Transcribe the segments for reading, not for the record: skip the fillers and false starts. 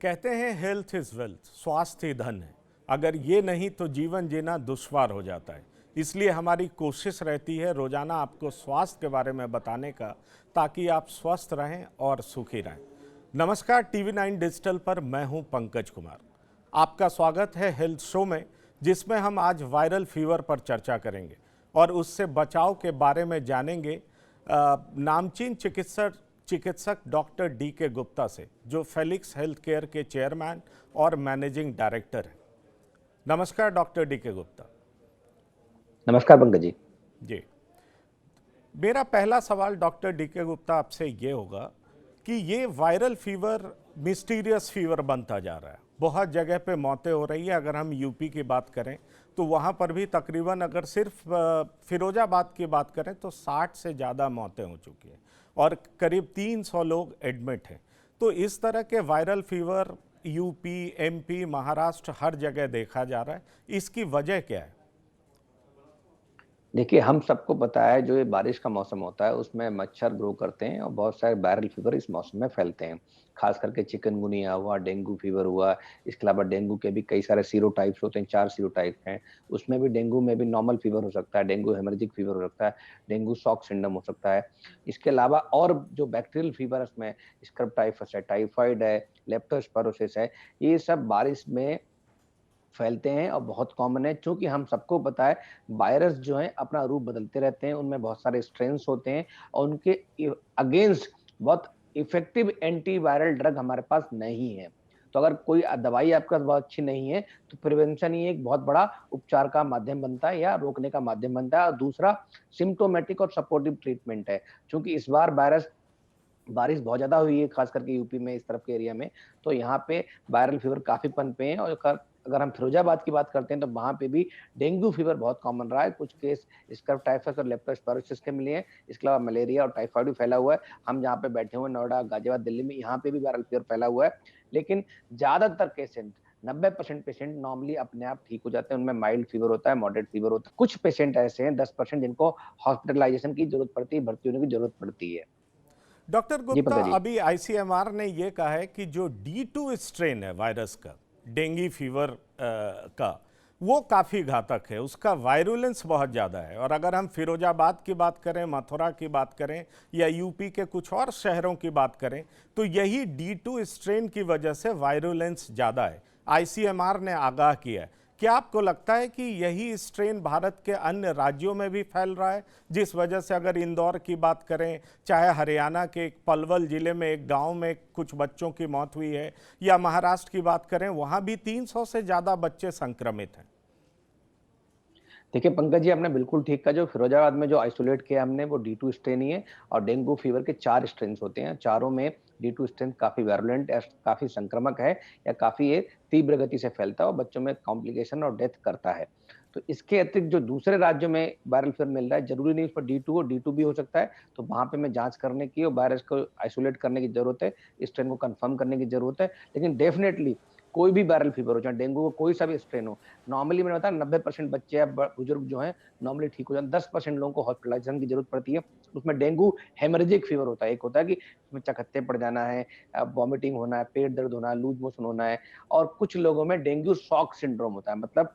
कहते हैं health is wealth, स्वास्थ्य ही धन है। अगर ये नहीं तो जीवन जीना दुश्वार हो जाता है। इसलिए हमारी कोशिश रहती है रोजाना आपको स्वास्थ्य के बारे में बताने का, ताकि आप स्वस्थ रहें और सुखी रहें। नमस्कार, टीवी 9 डिजिटल पर मैं हूं पंकज कुमार। आपका स्वागत है हेल्थ शो में, जिसमें हम आज वायरल फीवर पर चर्चा करेंगे और उससे बचाव के बारे में जानेंगे नामचीन चिकित्सक डॉक्टर डी.के. गुप्ता से, जो फेलिक्स हेल्थ केयर के चेयरमैन और मैनेजिंग डायरेक्टर हैं। नमस्कार डॉक्टर डी.के. गुप्ता। नमस्कार पंकज जी। जी, मेरा पहला सवाल डॉक्टर डी.के. गुप्ता आपसे ये होगा कि ये वायरल फीवर मिस्टीरियस फीवर बनता जा रहा है। बहुत जगह पे मौतें हो रही है। अगर हम यूपी की बात करें तो वहाँ पर भी तकरीबन, अगर सिर्फ फिरोजाबाद की बात करें तो 60 से ज़्यादा मौतें हो चुकी हैं और करीब 300 लोग एडमिट हैं। तो इस तरह के viral fever UP, MP, Maharashtra हर जगह देखा जा रहा है। इसकी वजह क्या है? देखिए, हम सबको पता है जो ये बारिश का मौसम होता है उसमें मच्छर ग्रो करते हैं और बहुत सारे वायरल फीवर इस मौसम में फैलते हैं। खास करके चिकनगुनिया हुआ, डेंगू फीवर हुआ, इसके अलावा डेंगू के भी कई सारे सीरोटाइप्स होते हैं, 4 सीरोटाइप हैं। उसमें भी डेंगू में भी नॉर्मल फीवर हो सकता है, डेंगू हेमरेजिक फीवर हो सकता है, डेंगू शॉक सिंड्रोम हो सकता है। इसके अलावा और जो बैक्टीरियल फीवर है उसमें स्क्रब टाइफस है, टाइफाइड है, लेप्टोस्पायरोसिस है। ये सब बारिश में फैलते हैं और बहुत कॉमन है। चूँकि हम सबको पता है वायरस जो है अपना रूप बदलते रहते हैं, उनमें बहुत सारे स्ट्रेन्स होते हैं और उनके अगेंस्ट बहुत इफेक्टिव एंटीवायरल ड्रग हमारे पास नहीं है। तो अगर कोई दवाई आपके पास बहुत अच्छी नहीं है तो प्रिवेंशन ही एक बहुत बड़ा उपचार का माध्यम बनता है या रोकने का माध्यम बनता है। और दूसरा सिम्प्टोमेटिक और सपोर्टिव ट्रीटमेंट है। चूँकि इस बार बारिश बहुत ज़्यादा हुई है, खास करके यूपी में, इस तरफ के एरिया में, तो यहाँ पे वायरल फीवर काफ़ी पनपे हैं। और अगर हम फिरोजाबाद की बात करते हैं तो वहाँ पे भी डेंगू फीवर बहुत कॉमन रहा है। कुछ केस स्क्रब टाइफस और लेप्टोस्पायरोसिस के मिले हैं। इसके अलावा मलेरिया और टाइफाइड भी फैला हुआ है। हम जहाँ पे बैठे हुए हैं, नोएडा, गाजियाबाद, दिल्ली में, यहाँ पे भी वायरल फीवर फैला हुआ है। लेकिन ज़्यादातर पेशेंट, 90% पेशेंट नॉर्मली अपने आप ठीक हो जाते हैं। उनमें माइल्ड फीवर होता है, मॉडरेट फीवर होता है। कुछ पेशेंट ऐसे हैं, 10% जिनको हॉस्पिटलाइजेशन की जरूरत पड़ती है, भर्ती होने की जरूरत पड़ती है। डॉक्टर जी गुप्ता, पंकज जी। अभी आईसीएमआर ने ये कहा है कि जो D2 स्ट्रेन है वायरस का, डेंगू फीवर का, वो काफ़ी घातक है। उसका वायरुलेंस बहुत ज़्यादा है। और अगर हम फिरोजाबाद की बात करें, मथुरा की बात करें या यूपी के कुछ और शहरों की बात करें, तो यही D2 स्ट्रेन की वजह से वायरुलेंस ज़्यादा है। आईसीएमआर ने आगाह किया है। क्या आपको लगता है कि यही स्ट्रेन भारत के अन्य राज्यों में भी फैल रहा है, जिस वजह से, अगर इंदौर की बात करें, चाहे हरियाणा के एक पलवल जिले में एक गांव में कुछ बच्चों की मौत हुई है, या महाराष्ट्र की बात करें, वहां भी 300 से ज़्यादा बच्चे संक्रमित हैं? देखिए पंकज जी, आपने बिल्कुल ठीक कहा। जो फिरोजाबाद में जो आइसोलेट किया हमने वो D2 स्ट्रेन ही है। और डेंगू फीवर के 4 स्ट्रेन्स होते हैं। चारों में D2 स्ट्रेन काफ़ी वैरुलेंट या काफ़ी संक्रामक है या काफ़ी ये तीव्र गति से फैलता है और बच्चों में कॉम्प्लिकेशन और डेथ करता है। तो इसके अतिरिक्त जो दूसरे राज्यों में वायरल फीवर मिल रहा है, ज़रूरी नहीं उस पर D2 हो, D2 भी हो सकता है। तो वहाँ पे हमें जाँच करने की और वायरस को आइसोलेट करने की ज़रूरत है, स्ट्रेन को कन्फर्म करने की ज़रूरत है। लेकिन डेफ़िनेटली कोई भी वायरल फीवर हो, चाहे डेंगू का कोई सा भी स्ट्रेन हो, नॉर्मली मैंने बताया 90% बच्चे या बुजुर्ग जो हैं नॉर्मली ठीक हो जाते हैं। 10% लोगों को हॉस्पिटलाइजेशन की जरूरत पड़ती है। उसमें डेंगू हेमरेजिक फीवर होता है। एक होता है कि उसमें चकत्ते पड़ जाना है, वॉमिटिंग होना है, पेट दर्द होना है, लूज मोशन होना है। और कुछ लोगों में डेंगू शॉक सिंड्रोम होता है। मतलब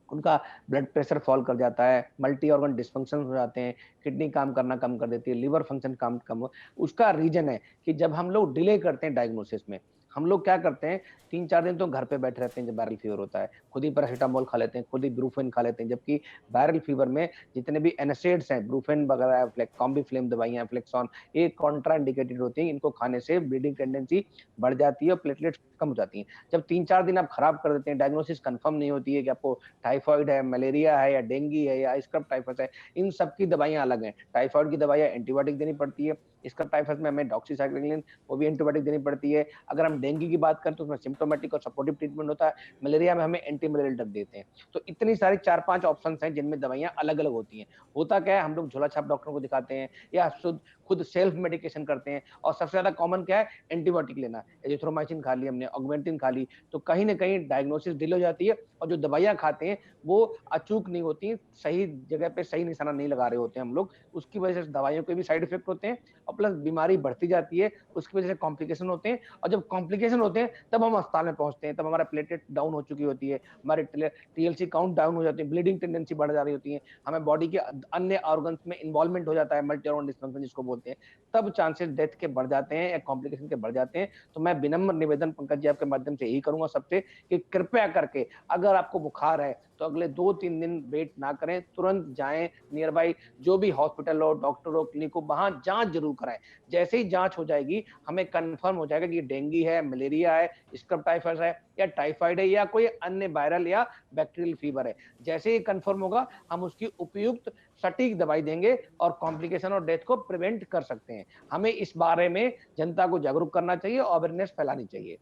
उनका ब्लड प्रेशर फॉल कर जाता है, मल्टी ऑर्गन डिस्फंक्शन हो जाते हैं, किडनी काम करना कम कर देती है, लिवर फंक्शन काम कम हो। उसका रीजन है कि जब हम लोग डिले करते हैं डायग्नोसिस में, हम लोग क्या करते हैं, 3-4 दिन तो घर पे बैठे रहते हैं जब वायरल फीवर होता है, खुद ही पैरासिटामोल खा लेते हैं, खुद ही ब्रूफेन खा लेते हैं। जबकि वायरल फीवर में जितने भी एनएसएड्स हैं, ब्रूफेन वगैरह, कॉम्बिफ्लेम दवाइयाँ, फ्लेक्सॉन, ये कॉन्ट्रा इंडिकेटेड होती हैं। इनको खाने से ब्लीडिंग टेंडेंसी बढ़ जाती है और प्लेटलेट्स कम हो जाती हैं। जब 3-4 दिन आप खराब कर देते हैं, डायग्नोसिस कंफर्म नहीं होती है कि आपको टाइफाइड है, मलेरिया है या डेंगू है या स्क्रब टाइफस है, इन सब की दवाइयाँ अलग हैं। टाइफाइड की दवाइयाँ एंटीबायोटिक देनी पड़ती है, स्क्रब टाइफस में हमें डॉक्सीसाइक्लिन, वो भी एंटीबायोटिक देनी पड़ती है। अगर हम डेंगू की बात करें तो उसमें सिम्प्टोमेटिक और सपोर्टिव ट्रीटमेंट होता है। मलेरिया में हमें एंटी मलेरियल ड्रग देते हैं। तो इतनी सारी 4-5 ऑप्शंस हैं जिनमें दवाइयाँ अलग-अलग होती हैं। होता क्या है, हम लोग झोला छाप डॉक्टरों को दिखाते हैं या खुद सेल्फ मेडिकेशन करते हैं। और सबसे ज़्यादा कॉमन क्या है, एंटीबायोटिक लेना। एजिथ्रोमाइसिन खा ली हमने, ऑगमेंटिन खा ली, तो कहीं न कहीं डायग्नोसिस डिले हो जाती है और जो दवाइयाँ खाते हैं वो अचूक नहीं होती, सही जगह पे सही निशाना नहीं लगा रहे होते हैं हम लोग। उसकी वजह से दवाइयों के भी साइड इफ़ेक्ट होते हैं और प्लस बीमारी बढ़ती जाती है, उसकी वजह से कॉम्प्लिकेशन होते हैं, और जब कॉम्प्लिकेशन होते हैं तब हम अस्पताल में पहुँचते हैं, तब हमारा प्लेटलेट डाउन हो चुकी होती है, हमारे टीएलसी काउंट डाउन हो जाती है, ब्लीडिंग टेंडेंसी बढ़ जा रही होती है, हमें बॉडी के अन्य ऑर्गन्स में इन्वॉल्वमेंट हो जाता है, मल्टी ऑर्गन डिस्फंक्शन जिसको बोलते हैं, तब चांसेस डेथ के बढ़ जाते हैं या कॉम्प्लिकेशन के बढ़ जाते हैं। तो मैं विनम्र निवेदन पंकज जी आपके माध्यम से यही करूँगा सबसे, कि कृपया करके अगर आपको बुखार है तो अगले 2-3 दिन वेट ना करें, तुरंत जाएँ नियर बाय जो भी हॉस्पिटल हो, डॉक्टर हो, क्लिनिक हो, वहाँ जाँच ज़रूर कराएँ। जैसे ही जाँच हो जाएगी, हमें कन्फर्म हो जाएगा कि ये डेंगू है, मलेरिया है, स्क्रब टाइफस है या टाइफाइड है या कोई अन्य वायरल या बैक्टीरियल फीवर है। जैसे ही कन्फर्म होगा, हम उसकी उपयुक्त सटीक दवाई देंगे और कॉम्प्लिकेशन और डेथ को प्रिवेंट कर सकते हैं। हमें इस बारे में जनता को जागरूक करना चाहिए, अवेयरनेस फैलानी चाहिए।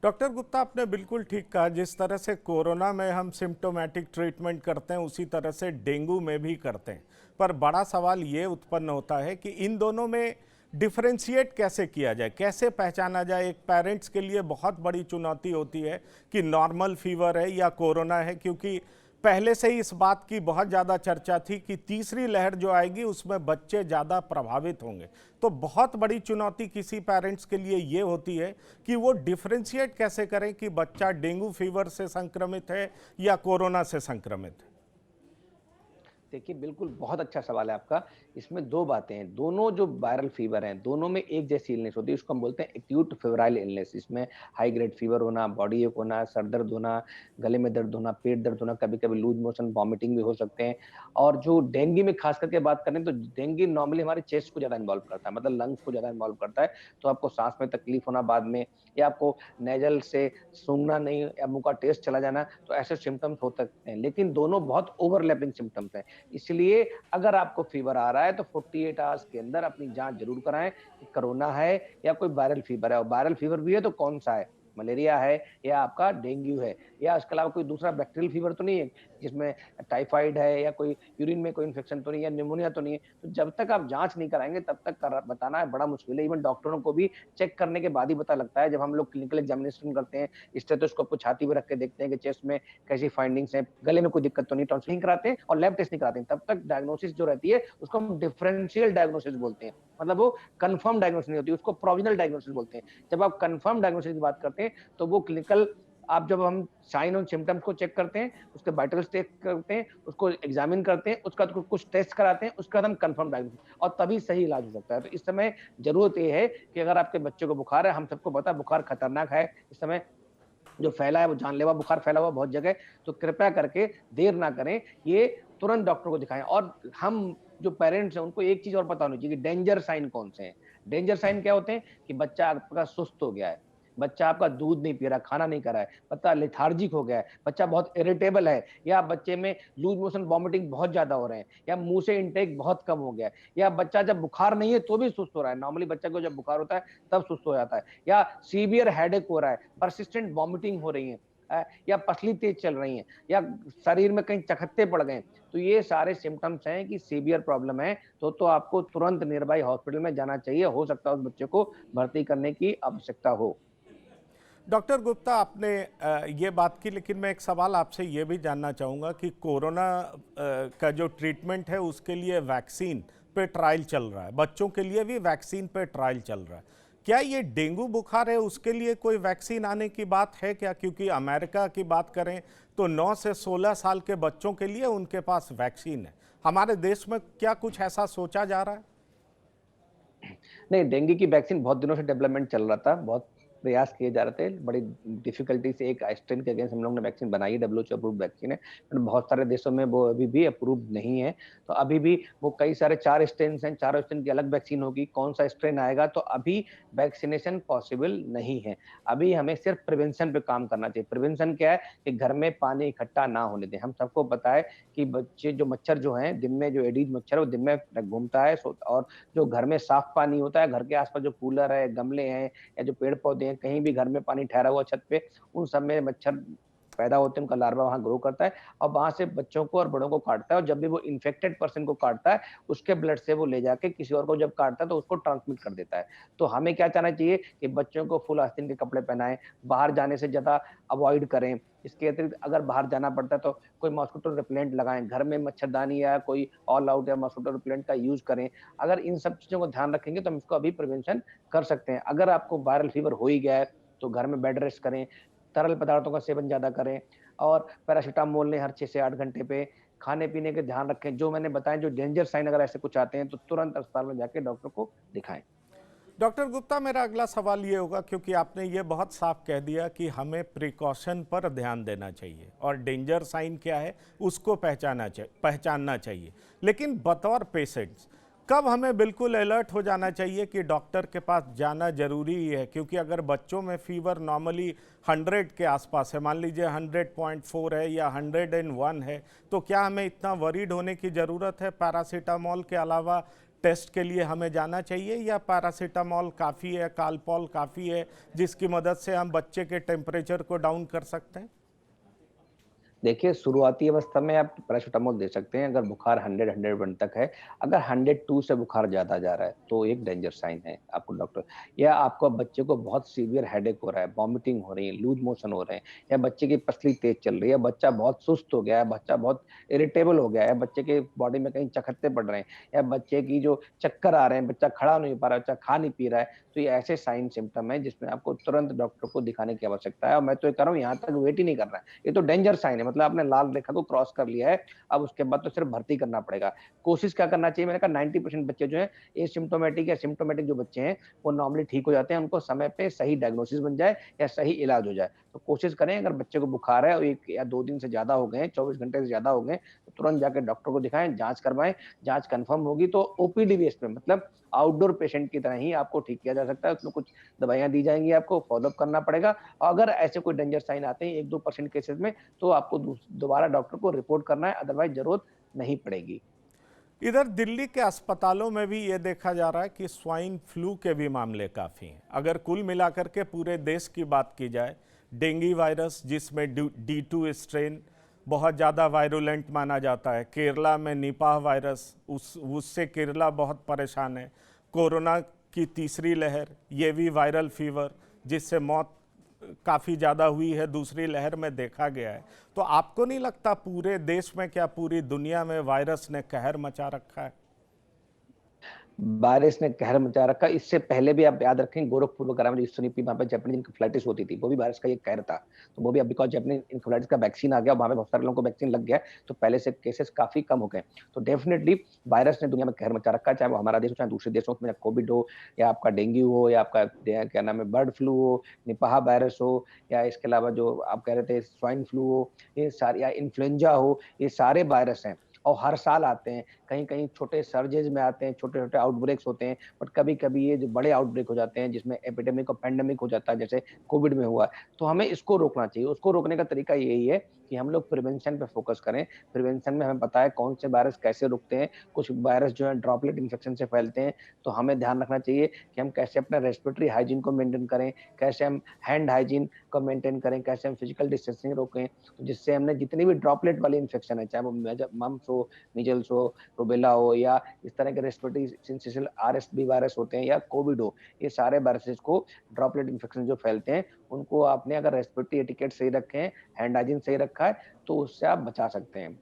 डॉक्टर गुप्ता, आपने बिल्कुल ठीक कहा। जिस तरह से कोरोना में हम सिम्टोमेटिक ट्रीटमेंट करते हैं, उसी तरह से डेंगू में भी करते हैं। पर बड़ा सवाल ये उत्पन्न होता है कि इन दोनों में डिफरेंशिएट कैसे किया जाए, कैसे पहचाना जाए। एक पेरेंट्स के लिए बहुत बड़ी चुनौती होती है कि नॉर्मल फीवर है या कोरोना है, क्योंकि पहले से ही इस बात की बहुत ज़्यादा चर्चा थी कि तीसरी लहर जो आएगी उसमें बच्चे ज़्यादा प्रभावित होंगे। तो बहुत बड़ी चुनौती किसी पेरेंट्स के लिए ये होती है कि वो डिफरेंशिएट कैसे करें कि बच्चा डेंगू फीवर से संक्रमित है या कोरोना से संक्रमित है। देखिए, बिल्कुल बहुत अच्छा सवाल है आपका। इसमें 2 बातें हैं, दोनों जो वायरल फीवर हैं, दोनों में एक जैसी इलनेस होती है, उसको हम बोलते हैं एक्यूट फेब्राइल इलनेस। इसमें हाई ग्रेड फीवर होना, बॉडी एक होना, सर दर्द होना, गले में दर्द होना, पेट दर्द होना, कभी-कभी लूज़ मोशन, वॉमिटिंग भी हो सकते हैं। और जो डेंगू में खास करके बात करें तो डेंगू नॉर्मली हमारे चेस्ट को ज़्यादा इन्वॉल्व करता है, मतलब लंग्स को ज़्यादा इन्वॉल्व करता है, तो आपको साँस में तकलीफ होना बाद में, या आपको नेज़ल से सूंघना नहीं या मुँह का टेस्ट चला जाना, तो ऐसे सिम्पटम्स हो सकते हैं। लेकिन दोनों बहुत ओवरलैपिंग सिम्पटम्स हैं। इसलिए अगर आपको फीवर आ रहा है तो 48 आवर्स के अंदर अपनी जाँच ज़रूर कराएँ कि कोरोना है या कोई वायरल फीवर है, और वायरल फीवर भी है तो कौन-सा है? मलेरिया है या आपका डेंगू है, या इसके अलावा कोई दूसरा बैक्टीरियल फीवर तो नहीं है, जिसमें टाइफाइड है या कोई यूरिन में कोई इन्फेक्शन तो नहीं है या निमोनिया तो नहीं है। तो जब तक आप जाँच नहीं कराएँगे तब तक बताना है बड़ा मुश्किल है। इवन डॉक्टरों को भी चेक करने के बाद ही पता लगता है, जब हम लोग क्लिनिकल एग्जामिनेशन करते हैं, स्टेथोस्कोप को छाती पे रख के देखते हैं कि चेस्ट में कैसी फाइंडिंग्स हैं, गले में कोई दिक्कत तो नहीं, टॉन्सिल नहीं कराते हैं और लैब टेस्ट नहीं कराते हैं। तब तक डायग्नोसिस जो रहती है उसको हम डिफरेंशियल डायग्नोसिस बोलते हैं। मतलब वो कन्फर्म डायग्नोसिस नहीं होती, उसको प्रोविजनल डायग्नोसिस बोलते हैं। जब आप कन्फर्म डायग्नोसिस की बात करते हैं तो वो क्लिनिकल, आप जब हम साइन और सिम्पटम्स को चेक करते हैं, उसके वाइटल्स चेक करते हैं, उसको एग्जामिन करते हैं, उसका कुछ टेस्ट कराते हैं, उसके बाद हम कन्फर्म डायग्नोसिस, और तभी सही इलाज हो सकता है। तो इस समय ज़रूरत ये है कि अगर आपके बच्चे को बुखार है, हम सबको पता है बुखार खतरनाक है, इस समय जो फैला है वो जानलेवा बुखार फैला हुआ बहुत जगह है, तो कृपया करके देर ना करें, ये तुरंत डॉक्टर को दिखाएँ। और हम जो पेरेंट्स हैं उनको एक चीज़ और पता होनी चाहिए कि डेंजर साइन कौन से हैं। डेंजर साइन क्या होते हैं कि बच्चा आपका सुस्त हो गया है, बच्चा आपका दूध नहीं पी रहा, खाना नहीं कर रहा है, बच्चा लेथार्जिक हो गया है, बच्चा बहुत इरिटेबल है, या बच्चे में लूज़ मोशन, वॉमिटिंग बहुत ज़्यादा हो रहे हैं, या मुँह से इनटेक बहुत कम हो गया है, या बच्चा जब बुखार नहीं है तो भी सुस्त हो रहा है। नॉर्मली बच्चा को जब बुखार होता है तब सुस्त हो जाता है, या सीवियर हेडेक हो रहा है, परसिस्टेंट वॉमिटिंग हो रही है, या पसली तेज चल रही है, या शरीर में कहीं चकत्ते पड़ गए, तो ये सारे सिम्पटम्स हैं कि सीवियर प्रॉब्लम है, तो आपको तुरंत नियर बाय हॉस्पिटल में जाना चाहिए। हो सकता है उस बच्चे को भर्ती करने की आवश्यकता हो। डॉक्टर गुप्ता, आपने ये बात की, लेकिन मैं एक सवाल आपसे ये भी जानना चाहूँगा कि कोरोना का जो ट्रीटमेंट है उसके लिए वैक्सीन पे ट्रायल चल रहा है, बच्चों के लिए भी वैक्सीन पे ट्रायल चल रहा है। क्या ये डेंगू बुखार है उसके लिए कोई वैक्सीन आने की बात है क्या? क्योंकि अमेरिका की बात करें तो 9 से 16 साल के बच्चों के लिए उनके पास वैक्सीन है। हमारे देश में क्या कुछ ऐसा सोचा जा रहा है? नहीं, डेंगू की वैक्सीन बहुत दिनों से डेवलपमेंट चल रहा था, बहुत प्रयास किए जा रहे थे, बड़ी डिफ़िकल्टी से एक स्ट्रेन के अगेंस्ट हम लोग ने वैक्सीन बनाई है, डब्ल्यूएचओ अप्रूव्ड वैक्सीन है, बट बहुत सारे देशों में वो अभी भी अप्रूव्ड नहीं है। तो अभी भी वो कई सारे 4 स्ट्रेन्स हैं, चारों स्ट्रेन की अलग वैक्सीन होगी, कौन-सा स्ट्रेन आएगा, तो अभी वैक्सिनेशन पॉसिबल नहीं है। अभी हमें सिर्फ प्रिवेंशन पे काम करना चाहिए। प्रिवेंशन क्या है कि घर में पानी इकट्ठा ना होने दें। हम सबको पता है कि बच्चे जो मच्छर जो हैं, दिन में जो एडीज मच्छर है, वो दिन में घूमता है, और जो घर में साफ पानी होता है, घर के आस-पास जो कूलर है, गमले हैं या जो पेड़-पौधे हैं, कहीं भी घर में पानी ठहरा हुआ छत पे, उन सब में मच्छर पैदा होते हैं, उनका लार्वा वहाँ ग्रो करता है और वहाँ से बच्चों को और बड़ों को काटता है, और जब भी वो इन्फेक्टेड पर्सन को काटता है, उसके ब्लड से वो ले जाके किसी और को जब काटता है तो उसको ट्रांसमिट कर देता है। तो हमें क्या करना चाहिए कि बच्चों को फुल आस्तीन के कपड़े पहनाएँ, बाहर जाने से ज़्यादा अवॉइड करें। इसके अतिरिक्त अगर बाहर जाना पड़ता है तो कोई मॉस्किटो रिपेलेंट लगाएँ, घर में मच्छरदानी या कोई ऑल आउट या मॉस्किटो रिपेलेंट का यूज़ करें। अगर इन सब चीज़ों को ध्यान रखेंगे तो हम इसको अभी प्रिवेंशन कर सकते हैं। अगर आपको वायरल फीवर हो ही गया है, तो घर में बेड रेस्ट करें, तरल पदार्थों का सेवन ज़्यादा करें और पैरासिटामोल लें हर 6 से 8 घंटे पे। खाने-पीने के ध्यान रखें, जो मैंने बताया जो डेंजर साइन अगर ऐसे कुछ आते हैं, तो तुरंत अस्पताल में जाके डॉक्टर को दिखाएँ। डॉक्टर गुप्ता, मेरा अगला सवाल ये होगा, क्योंकि आपने ये बहुत साफ कह दिया कि हमें प्रिकॉशन पर ध्यान देना चाहिए और डेंजर साइन क्या है उसको पहचानना चाहिए, लेकिन बतौर पेशेंट्स कब हमें बिल्कुल अलर्ट हो जाना चाहिए कि डॉक्टर के पास जाना जरूरी ही है? क्योंकि अगर बच्चों में फीवर नॉर्मली 100 के आसपास है, मान लीजिए 100.4 है या 101 है, तो क्या हमें इतना वरीड होने की ज़रूरत है? पैरासीटामोल के अलावा टेस्ट के लिए हमें जाना चाहिए या पैरासीटामोल काफ़ी है, कालपॉल काफ़ी है, जिसकी मदद से हम बच्चे के टेम्परेचर को डाउन कर सकते हैं? देखिए, शुरुआती अवस्था में आप पैरासिटामोल दे सकते हैं अगर बुखार 100-101 तक है। अगर 102 से बुखार ज़्यादा जा रहा है, तो एक डेंजर साइन है आपको डॉक्टर, या आपको बच्चे को बहुत सीवियर हेडेक हो रहा है, वॉमिटिंग हो रही है, लूज़ मोशन हो रहे हैं, या बच्चे की पसली तेज़ चल रही है, बच्चा बहुत सुस्त हो गया है, बच्चा बहुत इरिटेबल हो गया है, बच्चे के बॉडी में कहीं चकत्ते पड़ रहे हैं, या बच्चे की जो चक्कर आ रहे हैं, बच्चा खड़ा नहीं हो पा रहा है, बच्चा खा नहीं पी रहा है, तो ये ऐसे साइन सिम्पटम हैं जिसमें आपको तुरंत डॉक्टर को दिखाने की आवश्यकता है। और मैं तो ये कह रहा हूँ, यहाँ तक वेट ही नहीं करना है। ये तो डेंजर साइन है, मतलब आपने लाल रेखा को क्रॉस कर लिया है, अब उसके बाद तो सिर्फ भर्ती करना पड़ेगा। कोशिश क्या करना चाहिए, मैंने कहा 90% बच्चे जो हैं एसिम्प्टोमेटिक या सिम्प्टोमेटिक जो बच्चे हैं, वो नॉर्मली ठीक हो जाते हैं, उनको समय पे सही डायग्नोसिस बन जाए या सही इलाज हो जाए। तो कोशिश करें, अगर बच्चे को बुखार है और 1 या 2 दिन से ज़्यादा हो गए हैं, 24 घंटे से ज़्यादा हो गए, तो तुरंत जाके डॉक्टर को दिखाएँ, जाँच करवाएँ, जाँच कन्फर्म होगी तो ओपीडी बेस पे, मतलब आउटडोर पेशेंट की तरह ही आपको ठीक किया जा सकता है। उसमें कुछ दवाइयाँ दी जाएँगी, आपको फ़ॉलो-अप करना पड़ेगा, और अगर ऐसे कोई डेंजर साइन आते हैं 1-2% केसेज़ में, तो आपको दोबारा डॉक्टर को रिपोर्ट करना है, अदरवाइज़ ज़रूरत नहीं पड़ेगी। इधर दिल्ली के अस्पतालों में भी ये देखा जा रहा है कि स्वाइन फ्लू के भी मामले काफ़ी हैं। अगर कुल मिलाकर के पूरे देश की बात की जाए, डेंगू वायरस जिसमें D2 स्ट्रेन बहुत ज़्यादा वायरुलेंट माना जाता है, केरला में निपाह वायरस, उससे केरला बहुत परेशान है, कोरोना की तीसरी लहर, ये भी वायरल फीवर जिससे मौत काफ़ी ज़्यादा हुई है, दूसरी लहर में देखा गया है। तो आपको नहीं लगता पूरे देश में, क्या पूरी दुनिया में वायरस ने कहर मचा रखा है? वायरस ने कहर मचा रखा। इससे पहले भी आप याद रखें, गोरखपुर वगैरह में ईस्टर्न वहाँ पे जैपनीज़ इंसेफेलाइटिस होती थी, वो भी वायरस का एक कहर था। तो वो भी अब बिकॉज़ जैपनीज़ इंसेफेलाइटिस का वैक्सीन आ गया, वहाँ पे बहुत सारे लोगों को वैक्सीन लग गया है, तो पहले से केसेज़ काफ़ी कम हो गए। तो डेफ़िनिटली वायरस ने दुनिया में कहर मचा रखा है, चाहे वो हमारा देश हो, चाहे दूसरे देशों में, कोविड हो या आपका डेंगू हो या आपका क्या नाम है बर्ड फ्लू हो, निपाह वायरस हो, या इसके अलावा जो आप कह रहे थे स्वाइन फ्लू हो, ये सारे, या इन्फ्लुएंजा हो, ये सारे वायरस हैं और हर साल आते हैं। कहीं-कहीं छोटे सर्जेज़ में आते हैं, छोटे-छोटे आउटब्रेक्स होते हैं, बट कभी-कभी ये जो बड़े आउटब्रेक हो जाते हैं जिसमें एपिडेमिक और पैंडेमिक हो जाता है, जैसे कोविड में हुआ। तो हमें इसको रोकना चाहिए। उसको रोकने का तरीका यही है कि हम लोग प्रिवेंशन पे फ़ोकस करें। प्रिवेंशन में हमें पता है कौन से वायरस कैसे रुकते हैं। कुछ वायरस जो है ड्रॉपलेट इन्फेक्शन से फैलते हैं, तो हमें ध्यान रखना चाहिए कि हम कैसे अपना रेस्पिरेटरी हाइजीन को मेंटेन करें, कैसे हम हैंड हाइजीन को मेंटेन करें, कैसे हम फिजिकल डिस्टेंसिंग रोकें। तो जिससे हमने जितनी भी ड्रॉपलेट वाली इन्फेक्शन है, चाहे वो मम्प्स हो, मीज़ल्स हो, रूबेला हो, या इस तरह के रेस्पिरेटरी सिंसिटियल आरएसवी वायरस होते हैं, या कोविड हो, ये सारे वायरसेस को, ड्रॉपलेट इन्फेक्शन जो फैलते हैं, उनको आपने अगर रेस्पिरेटरी एटिकेट सही रखे हैं, हैंड हाइजीन सही रखा है, तो उससे आप बचा सकते हैं।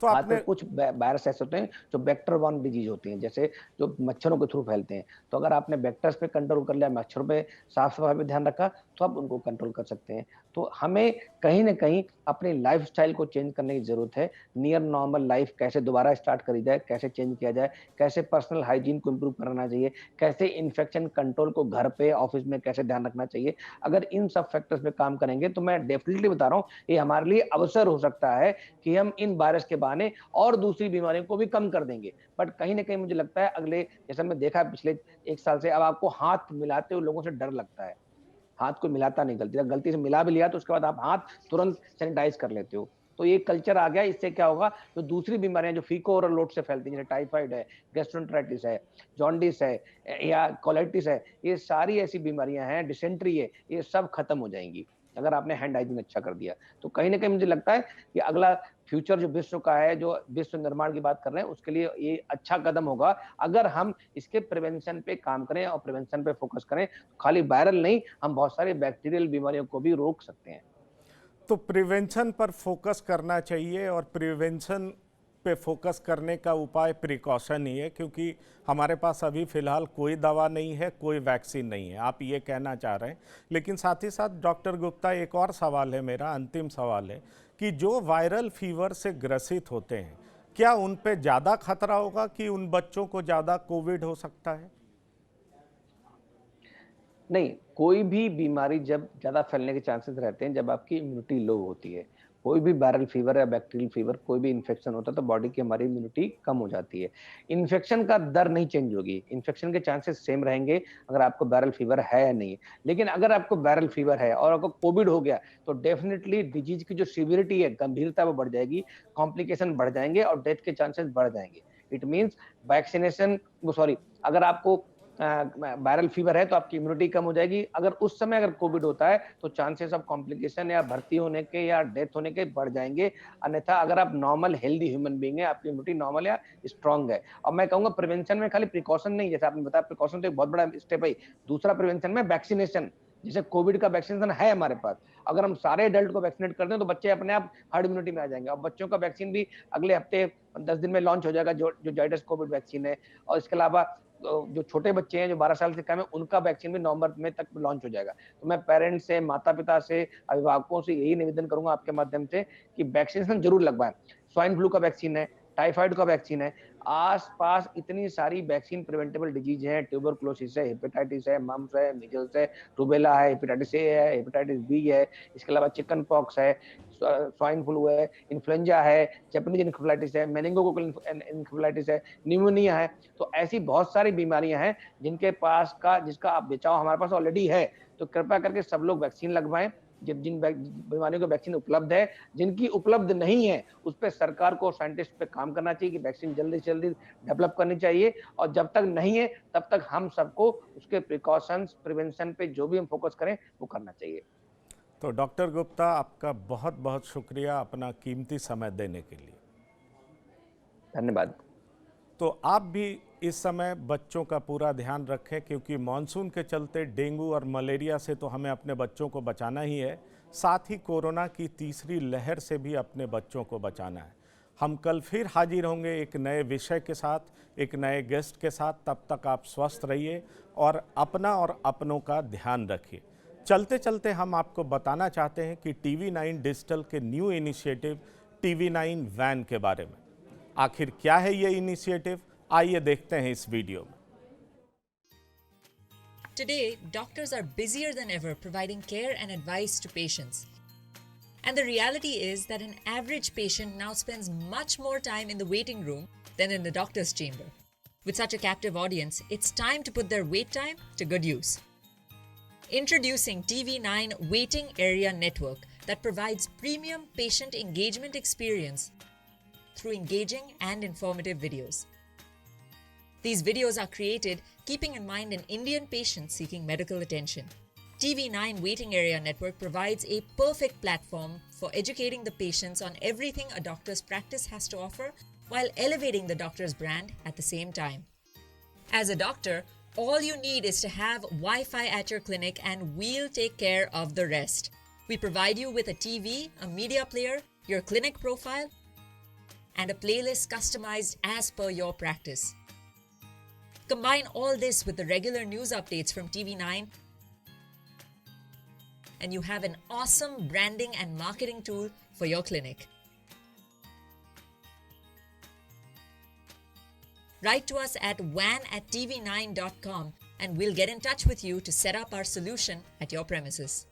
तो खासकर आपने कुछ वायरस ऐसे होते हैं जो वेक्टर बॉर्न डिजीज होती हैं, जैसे जो मच्छरों के थ्रू फैलते हैं। तो अगर आपने वेक्टर्स पे कंट्रोल कर लिया, मच्छरों पे साफ सफाई पे ध्यान रखा, तो आप उनको कंट्रोल कर सकते हैं। तो हमें कहीं ना कहीं अपनी लाइफस्टाइल को चेंज करने की जरूरत है। नियर नॉर्मल लाइफ कैसे दोबारा स्टार्ट करी जाए, कैसे चेंज किया जाए, कैसे पर्सनल हाइजीन को इम्प्रूव करना चाहिए, कैसे इन्फेक्शन कंट्रोल को घर पे ऑफिस में कैसे ध्यान रखना चाहिए। अगर इन सब फैक्टर्स पे काम करेंगे, तो मैं डेफिनेटली बता रहा हूँ, ये हमारे लिए अवसर हो सकता है कि हम इन वायरस के बहाने और दूसरी बीमारियों को भी कम कर देंगे। बट कहीं न कहीं मुझे लगता है, अगले जैसे हमने देखा है पिछले 1 साल से, अब आपको हाथ मिलाते हुए लोगों से डर लगता है। हाथ कोई मिलाता नहीं गलती से, गलती से मिला भी लिया तो उसके बाद आप हाथ तुरंत सैनिटाइज़ कर लेते हो। तो ये कल्चर आ गया, इससे क्या होगा, जो दूसरी बीमारियाँ जो फीको ओरल रोड से फैलती हैं, जैसे टाइफाइड है, गैस्ट्रोएंटेराइटिस है, जॉन्डिस है, या कोलाइटिस है, ये सारी ऐसी बीमारियाँ हैं, डिसेंट्री है, ये सब खत्म हो जाएँगी। अगर आपने हैंड हाइजीन अच्छा कर दिया। तो कहीं न कहीं मुझे लगता है कि अगला फ्यूचर जो विश्व का है, जो विश्व निर्माण की बात कर रहे हैं, उसके लिए ये अच्छा कदम होगा, अगर हम इसके प्रिवेंशन पे काम करें और प्रिवेंशन पे फोकस करें। खाली वायरल नहीं, हम बहुत सारी बैक्टीरियल बीमारियों को भी रोक सकते हैं। तो प्रिवेंशन पर फोकस करना चाहिए और प्रिवेंशन पे फोकस करने का उपाय प्रिकॉशन ही है, क्योंकि हमारे पास अभी फ़िलहाल कोई दवा नहीं है, कोई वैक्सीन नहीं है, आप ये कहना चाह रहे हैं। लेकिन साथ ही साथ डॉक्टर गुप्ता, एक और सवाल है मेरा, अंतिम सवाल है कि जो वायरल फीवर से ग्रसित होते हैं, क्या उन पे ज़्यादा खतरा होगा कि उन बच्चों को ज़्यादा कोविड हो सकता है? नहीं, कोई भी बीमारी जब ज़्यादा फैलने के चांसेस रहते हैं, जब आपकी इम्यूनिटी लो होती है। कोई भी वायरल फीवर या बैक्टीरियल फीवर, कोई भी इन्फेक्शन होता है, तो बॉडी की हमारी इम्यूनिटी कम हो जाती है। इन्फेक्शन का दर नहीं चेंज होगी, इन्फेक्शन के चांसेस सेम रहेंगे, अगर आपको वायरल फीवर है या नहीं। लेकिन अगर आपको वायरल फीवर है और आपको कोविड हो गया, तो डेफिनिटली डिजीज़ की जो सीवियरिटी है, गंभीरता वो बढ़ जाएगी, कॉम्प्लिकेशन बढ़ जाएँगे और डेथ के चांसेस बढ़ जाएँगे। इट मीन्स वैक्सीनेशन वो सॉरी अगर आपको वायरल फीवर है तो आपकी इम्यूनिटी कम हो जाएगी। अगर उस समय अगर कोविड होता है तो चांसेस ऑफ कॉम्प्लिकेशन या भर्ती होने के या डेथ होने के बढ़ जाएँगे। अन्यथा अगर आप नॉर्मल हेल्दी ह्यूमन बीइंग है, आपकी इम्यूनिटी नॉर्मल या स्ट्रॉन्ग है। और मैं कहूँगा प्रिवेंशन में खाली प्रिकॉशन नहीं, जैसे आपने बताया प्रिकॉशन तो एक बहुत बड़ा स्टेप है। दूसरा प्रिवेंशन में वैक्सीनेशन, जैसे कोविड का वैक्सीनेशन है हमारे पास। अगर हम सारे एडल्ट को वैक्सीनेट कर दें तो बच्चे अपने आप हर्ड इम्यूनिटी में आ जाएँगे और बच्चों का वैक्सीन भी अगले हफ्ते 10 दिन में लॉन्च हो जाएगा, जो जाइडस कोविड वैक्सीन है। और इसके अलावा जो छोटे बच्चे हैं, जो 12 साल से कम है, उनका वैक्सीन भी नवंबर में तक लॉन्च हो जाएगा। तो मैं पेरेंट्स से, माता-पिता से, अभिभावकों से यही निवेदन करूँगा आपके माध्यम से कि वैक्सीनेशन ज़रूर लगवाएँ। स्वाइन फ्लू का वैक्सीन है, टाइफाइड का वैक्सीन है, आस-पास इतनी सारी वैक्सीन प्रिवेंटेबल डिजीज़ हैं, ट्यूबरकुलोसिस है, हेपेटाइटिस है, मम्प्स है, मीज़ल्स है, रूबेला है, हेपेटाइटिस ए है, हेपेटाइटिस बी है, इसके अलावा चिकन पॉक्स है, स्वाइन फ्लू है, इन्फ्लुएंजा है, जैपनीज़ एन्केफेलाइटिस है, मेनिंगोकोकल एन्केफेलाइटिस है, निमोनिया है। तो ऐसी बहुत सारी बीमारियां हैं जिसका आप बचाव हमारे पास ऑलरेडी है। तो कृपया करके सब लोग वैक्सीन लगवाएं। जिन जिन बीमारियों की वैक्सीन उपलब्ध है, जिनकी उपलब्ध नहीं है, उस पे सरकार को साइंटिस्ट पे काम करना चाहिए कि वैक्सीन जल्दी से जल्दी डेवलप करनी चाहिए। और जब तक नहीं है तब तक हम सबको उसके प्रिकॉशंस प्रिवेंशन पे जो भी हम फोकस करें वो करना चाहिए। तो डॉक्टर गुप्ता, आपका बहुत बहुत शुक्रिया अपना कीमती समय देने के लिए। धन्यवाद। तो आप भी इस समय बच्चों का पूरा ध्यान रखें, क्योंकि मानसून के चलते डेंगू और मलेरिया से तो हमें अपने बच्चों को बचाना ही है, साथ ही कोरोना की तीसरी लहर से भी अपने बच्चों को बचाना है। हम कल फिर हाजिर होंगे एक नए विषय के साथ, एक नए गेस्ट के साथ। तब तक आप स्वस्थ रहिए और अपना और अपनों का ध्यान रखिए। चलते चलते हम आपको बताना चाहते हैं कि TV9 डिजिटल के न्यू इनिशिएटिव TV9 वैन के बारे में। आखिर क्या है ये इनिशिएटिव, आइए देखते हैं इस वीडियो में। Today, doctors are busier than ever providing care and advice to patients. And the reality is that an average patient now spends much more time in the waiting room than in the doctor's chamber. With such a captive audience, it's time to put their wait time to good use. Introducing TV9 Waiting Area Network that provides premium patient engagement experience through engaging and informative videos. These videos are created keeping in mind an Indian patient seeking medical attention. TV9 Waiting Area Network provides a perfect platform for educating the patients on everything a doctor's practice has to offer while elevating the doctor's brand at the same time. As a doctor, all you need is to have Wi-Fi at your clinic and we'll take care of the rest. We provide you with a TV, a media player, your clinic profile, and a playlist customized as per your practice. Combine all this with the regular news updates from TV9 and you have an awesome branding and marketing tool for your clinic. Write to us at van@tv9.com and we'll get in touch with you to set up our solution at your premises.